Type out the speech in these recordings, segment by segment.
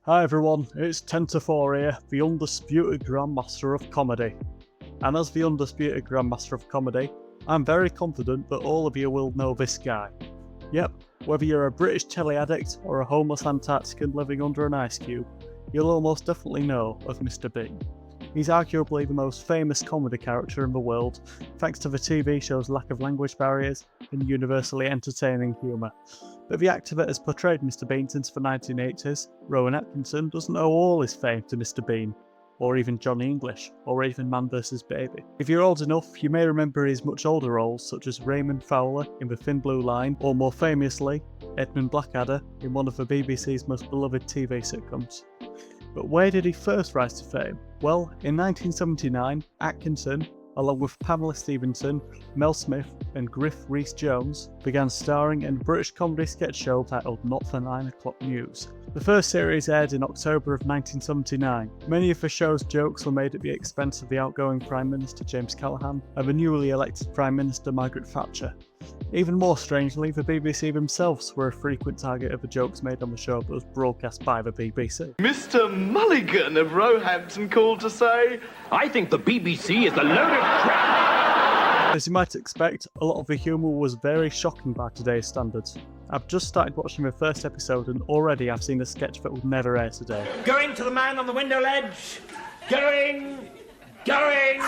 Hi everyone, it's Tentafore here, the undisputed grandmaster of comedy. And as the undisputed grandmaster of comedy, I'm very confident that all of you will know this guy. Yep, whether you're a British telly addict or a homeless Antarctican living under an ice cube, you'll almost definitely know of Mr. Bean. He's arguably the most famous comedy character in the world, thanks to the TV show's lack of language barriers and universally entertaining humour. But the actor that has portrayed Mr. Bean since the 1980s, Rowan Atkinson, doesn't owe all his fame to Mr. Bean, or even Johnny English, or even Man vs. Baby. If you're old enough, you may remember his much older roles such as Raymond Fowler in The Thin Blue Line, or more famously, Edmund Blackadder in one of the BBC's most beloved TV sitcoms. But where did he first rise to fame? Well, in 1979, Atkinson, along with Pamela Stephenson, Mel Smith and Griff Rhys-Jones, began starring in a British comedy sketch show titled Not for 9 O'Clock News. The first series aired in October of 1979. Many of the show's jokes were made at the expense of the outgoing Prime Minister James Callaghan and the newly elected Prime Minister Margaret Thatcher. Even more strangely, the BBC themselves were a frequent target of the jokes made on the show that was broadcast by the BBC. Mr. Mulligan of Roehampton called to say, I think the BBC is a load of crap! As you might expect, a lot of the humour was very shocking by today's standards. I've just started watching the first episode and already I've seen a sketch that would never air today. Going to the man on the window ledge! Going! Gone!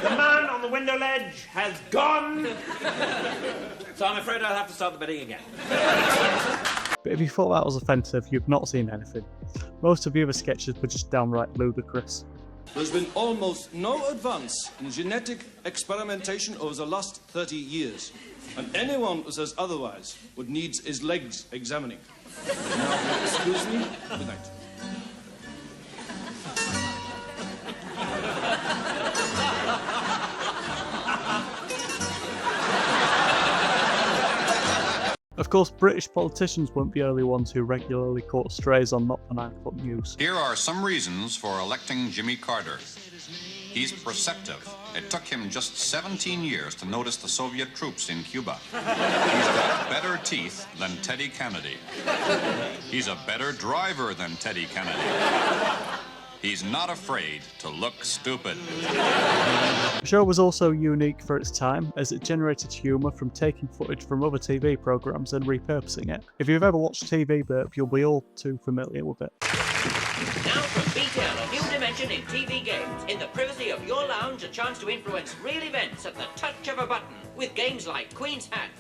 The man on the window ledge has gone! So I'm afraid I'll have to start the bidding again. But if you thought that was offensive, you've not seen anything. Most of the other sketches were just downright ludicrous. There's been almost no advance in genetic experimentation over the last 30 years. And anyone who says otherwise would need his legs examining. Now, excuse me, good night. Of course, British politicians weren't the only ones who regularly caught strays on Not for 9 O'Clock News. Here are some reasons for electing Jimmy Carter. He's perceptive. It took him just 17 years to notice the Soviet troops in Cuba. He's got better teeth than Teddy Kennedy. He's a better driver than Teddy Kennedy. He's not afraid to look stupid. The show was also unique for its time, as it generated humour from taking footage from other TV programmes and repurposing it. If you've ever watched TV Burp, you'll be all too familiar with it. Now from BTL, a new dimension in TV games. In the privacy of your lounge, a chance to influence real events at the touch of a button, with games like Queen's Hat.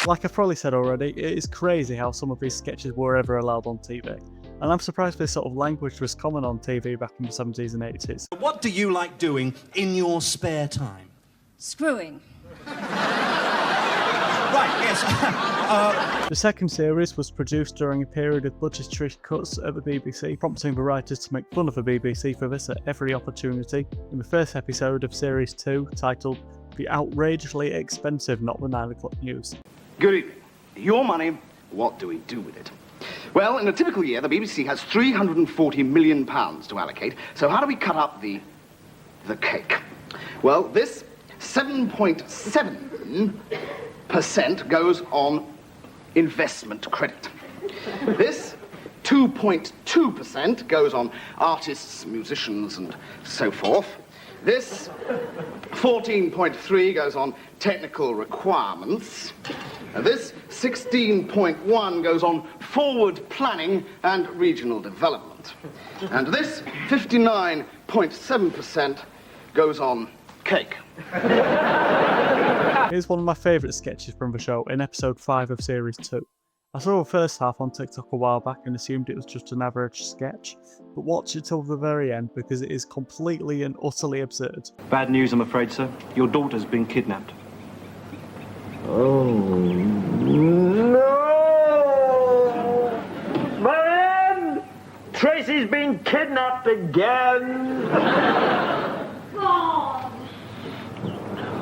Like I've probably said already, it is crazy how some of these sketches were ever allowed on TV. And I'm surprised this sort of language was common on TV back in the 70s and 80s. What do you like doing in your spare time? Screwing. Right, yes. The second series was produced during a period of budgetary cuts at the BBC, prompting the writers to make fun of the BBC for this at every opportunity in the first episode of Series 2, titled The Outrageously Expensive Not the 9 O'Clock News. Good evening. Your money, what do we do with it? Well, in a typical year, the BBC has £340 million to allocate, so how do we cut up the cake? Well, this 7.7% goes on investment credit. This 2.2% goes on artists, musicians, and so forth. This 14.3 goes on technical requirements. This 16.1 goes on forward planning and regional development. And this 59.7% goes on cake. Here's one of my favourite sketches from the show in episode 5 of Series 2. I saw the first half on TikTok a while back and assumed it was just an average sketch, but watch it till the very end because it is completely and utterly absurd. Bad news, I'm afraid, sir. Your daughter's been kidnapped. Oh, no! My Tracy's been kidnapped again!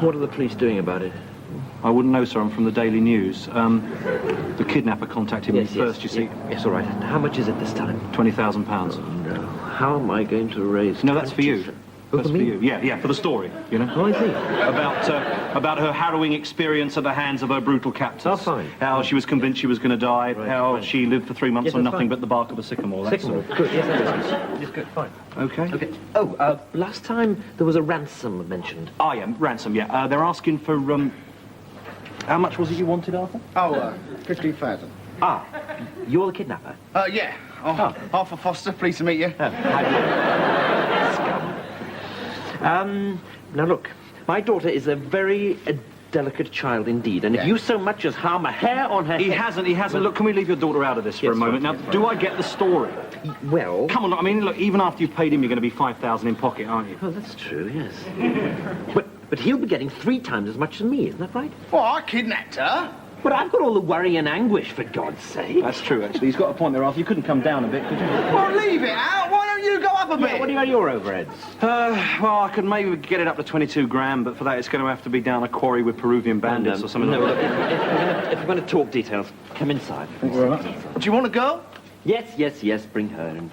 What are the police doing about it? I wouldn't know, sir. I'm from the Daily News. The kidnapper contacted me first, you see. Yes, all right. How much is it this time? £20,000. No. How am I going to raise... No, that's for you. That's for you. Yeah, for the story, you know. Oh, I see. About her harrowing experience at the hands of her brutal captors. Oh, fine. How she was convinced she was going to die. Right, how fine. she lived for 3 months on nothing fine. but the bark of a sycamore. Sycamore. Good, yes, that is. Yes, good, fine. Okay. Okay. Oh, last time there was a ransom mentioned. Ah, yeah, ransom, yeah. They're asking for, how much was it you wanted, Arthur? Oh, 15,000. Ah, you're the kidnapper? Yeah. Arthur Foster, pleased to meet you. Now look, my daughter is a very delicate child indeed, and if you so much as harm a hair on her He head... hasn't. Look, can we leave your daughter out of this for a moment? Now, do I get the story? Well... Come on, I mean, look, even after you've paid him, you're going to be 5,000 in pocket, aren't you? Oh, that's true, yes. But he'll be getting 3 times as much as me, isn't that right? Well, I kidnapped her. But I've got all the worry and anguish, for God's sake. That's true, actually. He's got a point there, Arthur. You couldn't come down a bit, could you? Well, leave it out. Why don't you go up a bit? Yeah, what do you got your overheads? Well, I could maybe get it up to 22 grand, but for that it's going to have to be down a quarry with Peruvian bandits or something no, like that. if we're going to talk details, come inside. Do you want to go? Yes, bring her in.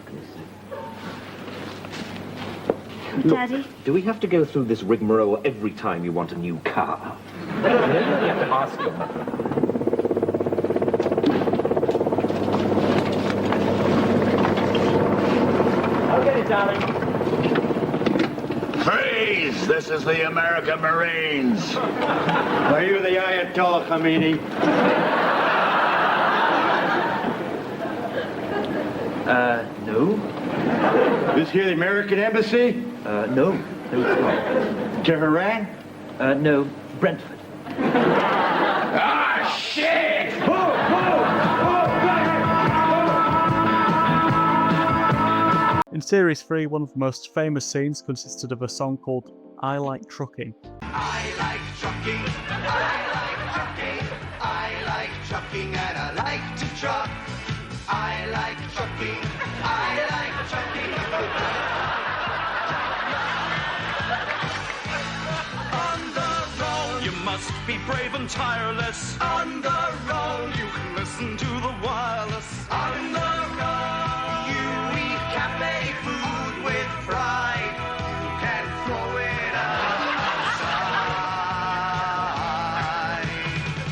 Daddy? Do we have to go through this rigmarole every time you want a new car? You have to ask your mother. Okay, darling. Freeze! This is the American Marines. Are you the Ayatollah Khomeini? No. This here the American Embassy? No, it's not. Tehran? No, Brentford. Ah, shit! In Series 3, one of the most famous scenes consisted of a song called I Like Trucking. I like trucking, I like trucking, I like trucking and I like to truck. I like trucking, I like trucking. On the road, You must be brave and tireless. on the road, You can listen to the wireless. on the road. You eat cafe food with pride. You can throw it outside.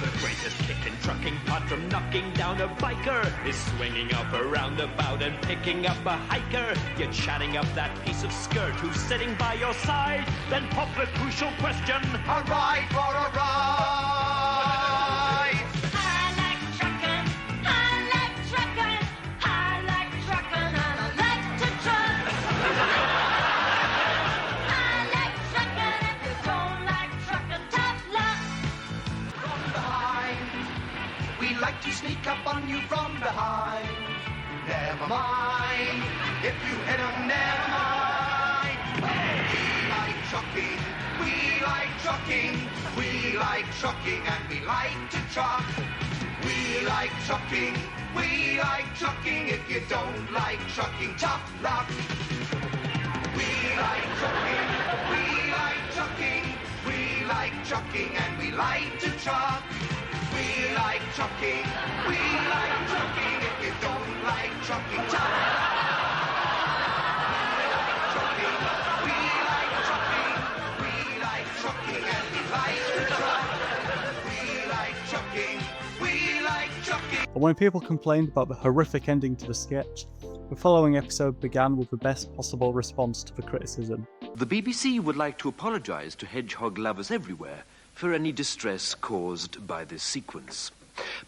The greatest kick in trucking, apart from knocking down a biker, is swinging up a roundabout and picking up a hiker. You're chatting up that piece of skirt who's sitting by your side. Then pop the crucial question: A ride for a ride. I like trucking, I like trucking, I like trucking, and I like to truck. I like trucking, if you don't like trucking, tough luck. From behind, we like to sneak up on you from behind. Never mind, if you hit 'em, never mind. We like trucking, we like trucking, we like trucking and we like to truck. We like trucking, we like trucking, if you don't like trucking, tough luck. We like trucking, we like trucking, we like trucking and we like to truck. We like trucking, we like trucking, if you don't like trucking, tough luck. Trucking, we like trucking, we like trucking and we like to truck. We like trucking, we like trucking. But when people complained about the horrific ending to the sketch, the following episode began with the best possible response to the criticism. The BBC would like to apologise to hedgehog lovers everywhere for any distress caused by this sequence,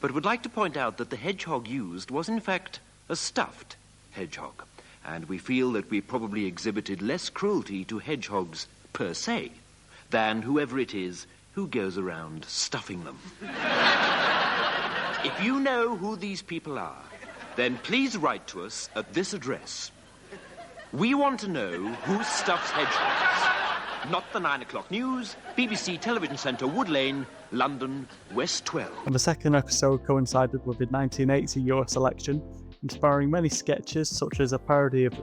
but would like to point out that the hedgehog used was in fact a stuffed hedgehog, and we feel that we probably exhibited less cruelty to hedgehogs per se than whoever it is who goes around stuffing them. If you know who these people are, then please write to us at this address. We want to know who stuffs hedgehogs. Not the 9 o'clock news, BBC Television Centre, Wood Lane, London, West 12. And the second episode coincided with the 1980 US election, inspiring many sketches such as a parody of the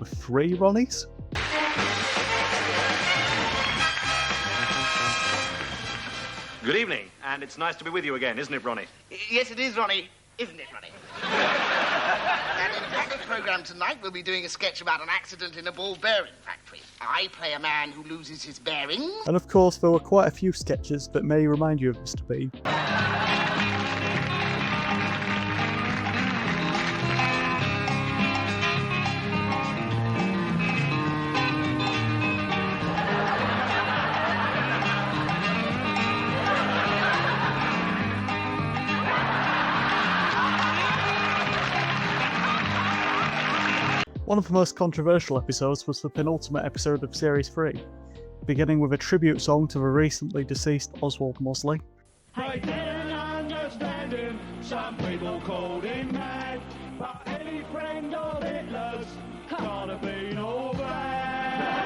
3 Ronnies. Good evening, and it's nice to be with you again, isn't it, Ronnie? Yes, it is, Ronnie. Isn't it, Ronnie? And in the programme tonight, we'll be doing a sketch about an accident in a ball bearing factory. I play a man who loses his bearings. And of course, there were quite a few sketches that may remind you of Mr. Bean. One of the most controversial episodes was the penultimate episode of Series 3, beginning with a tribute song to the recently deceased Oswald Mosley. I didn't understand him, some people called him mad, but any friend of Hitler's can't have been all bad.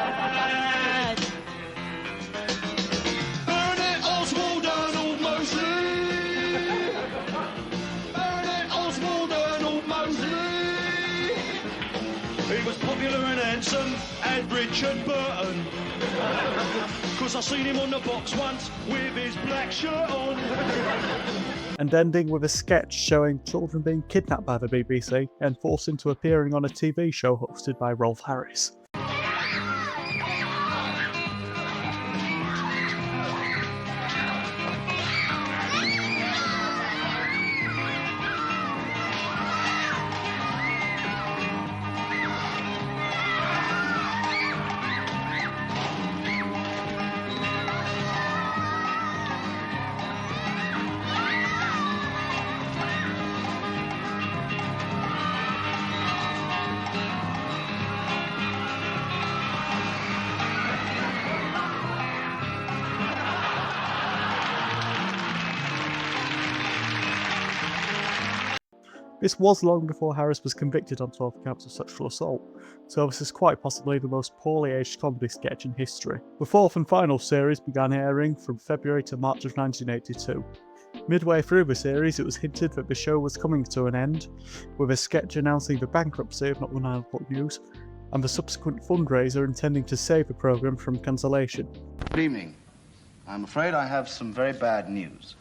Burn it, Oswald Arnold Mosley! Burn it, Oswald Arnold Mosley! He was popular and handsome, and Richard Burton. 'Cause I seen him on the box once with his black shirt on. And ending with a sketch showing children being kidnapped by the BBC and forced into appearing on a TV show hosted by Rolf Harris. This was long before Harris was convicted on 12 counts of sexual assault, so this is quite possibly the most poorly aged comedy sketch in history. The fourth and final series began airing from February to March of 1982. Midway through the series, it was hinted that the show was coming to an end, with a sketch announcing the bankruptcy of Not the 9 O'Clock News, and the subsequent fundraiser intending to save the programme from cancellation. Good evening. I'm afraid I have some very bad news.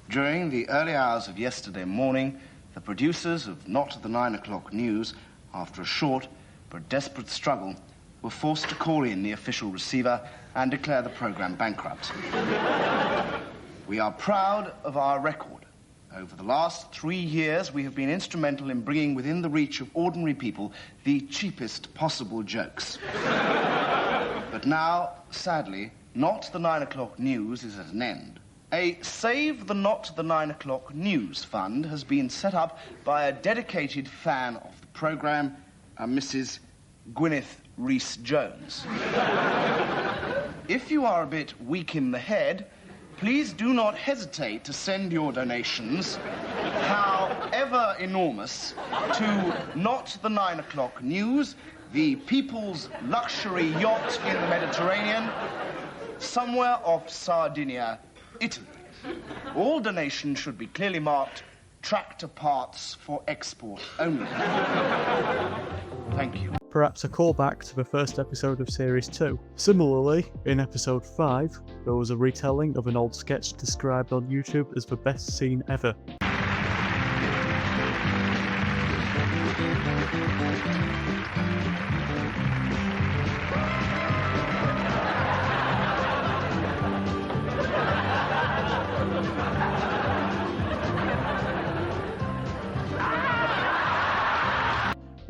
During the early hours of yesterday morning, the producers of Not the 9 O'Clock News, after a short but desperate struggle, were forced to call in the official receiver and declare the programme bankrupt. We are proud of our record. Over the last 3 years, we have been instrumental in bringing within the reach of ordinary people the cheapest possible jokes. But now, sadly, Not the 9 O'Clock News is at an end. A Save the Not the 9 O'Clock News fund has been set up by a dedicated fan of the programme, Mrs. Gwyneth Rees-Jones. If you are a bit weak in the head, please do not hesitate to send your donations, however enormous, to Not the 9 O'Clock News, the people's luxury yacht in the Mediterranean, somewhere off Sardinia, Italy. All donations should be clearly marked tractor parts for export only. Thank you. Perhaps a callback to the first episode of Series 2. Similarly, in episode 5, there was a retelling of an old sketch described on YouTube as the best scene ever.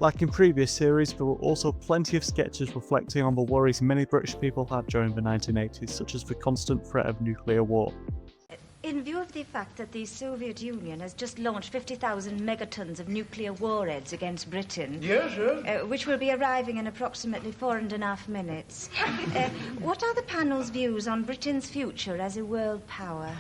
Like in previous series, there were also plenty of sketches reflecting on the worries many British people had during the 1980s, such as the constant threat of nuclear war. In view of the fact that the Soviet Union has just launched 50,000 megatons of nuclear warheads against Britain... Yes, yes. Which will be arriving in approximately 4.5 minutes. What are the panel's views on Britain's future as a world power?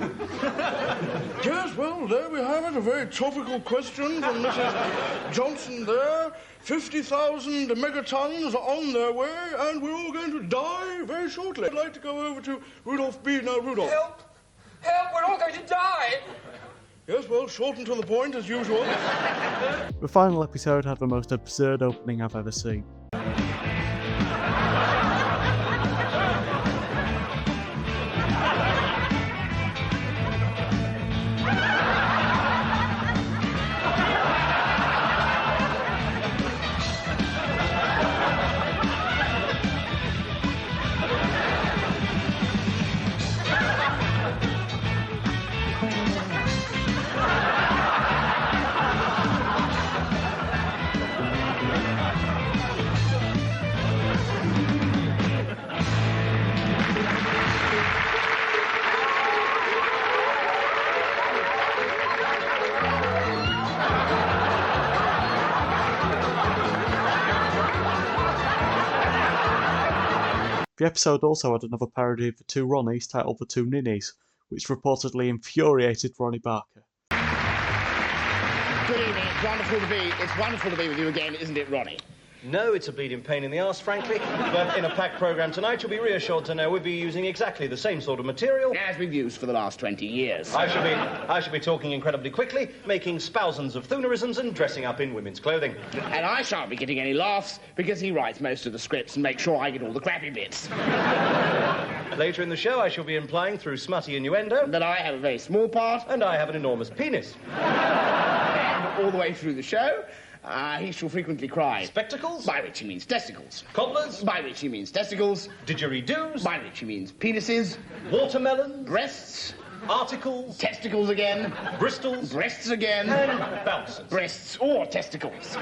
Yes, well, there we have it. A very topical question from Mrs. Johnson there. 50,000 megatons are on their way, and we're all going to die very shortly. I'd like to go over to Rudolph B. Now, Rudolph. Help! Help! We're all going to die! Yes, well, short and to the point, as usual. The final episode had the most absurd opening I've ever seen. The episode also had another parody of the two Ronnies titled The Two Ninnies, which reportedly infuriated Ronnie Barker. Good evening, it's wonderful to be with you again, isn't it, Ronnie? No, it's a bleeding pain in the arse, frankly. But in a packed programme tonight, you'll be reassured to know we'll be using exactly the same sort of material as we've used for the last 20 years. I shall be talking incredibly quickly, making spousands of thoonerisms and dressing up in women's clothing. And I shan't be getting any laughs because he writes most of the scripts and makes sure I get all the crappy bits. Later in the show, I shall be implying through smutty innuendo that I have a very small part and I have an enormous penis. And all the way through the show, he shall frequently cry. Spectacles? By which he means testicles. Cobblers? By which he means testicles. Didgeridoos? By which he means penises. Watermelons? Breasts. Articles? Testicles again. Bristols? Breasts again. And bouncers. Breasts or testicles.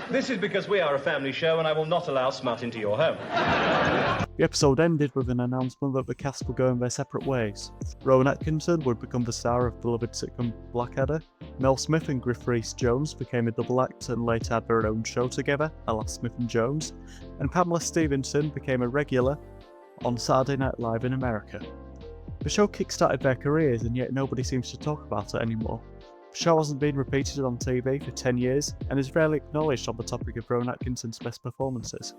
This is because we are a family show and I will not allow smut into your home. The episode ended with an announcement that the cast were going their separate ways. Rowan Atkinson would become the star of beloved sitcom Blackadder. Mel Smith and Griff Rhys-Jones became a double act and later had their own show together, Alas Smith and Jones. And Pamela Stevenson became a regular on Saturday Night Live in America. The show kick-started their careers and yet nobody seems to talk about it anymore. The show hasn't been repeated on TV for 10 years and is rarely acknowledged on the topic of Rowan Atkinson's best performances.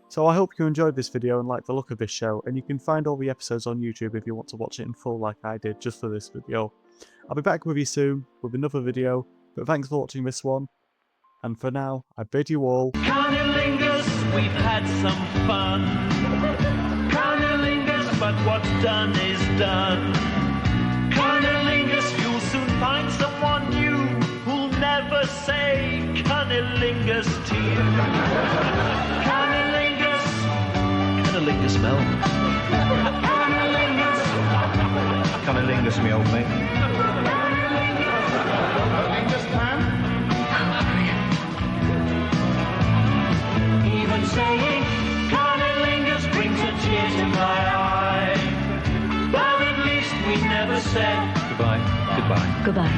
So I hope you enjoyed this video and like the look of this show, and you can find all the episodes on YouTube if you want to watch it in full like I did just for this video. I'll be back with you soon with another video, but thanks for watching this one, and for now, I bid you all... Cunnilingus, we've had some fun. Cunnilingus, but what's done is done. Cunnilingus, you'll soon find someone new who'll never say cunnilingus to you. Cunnilingus. Cunnilingus, Mel. Cunnilingus. Cunnilingus, me old mate. Cunnilingus, man. Even saying cunnilingus brings a tear to my eye. But at least we never said Goodbye. Goodbye. Goodbye.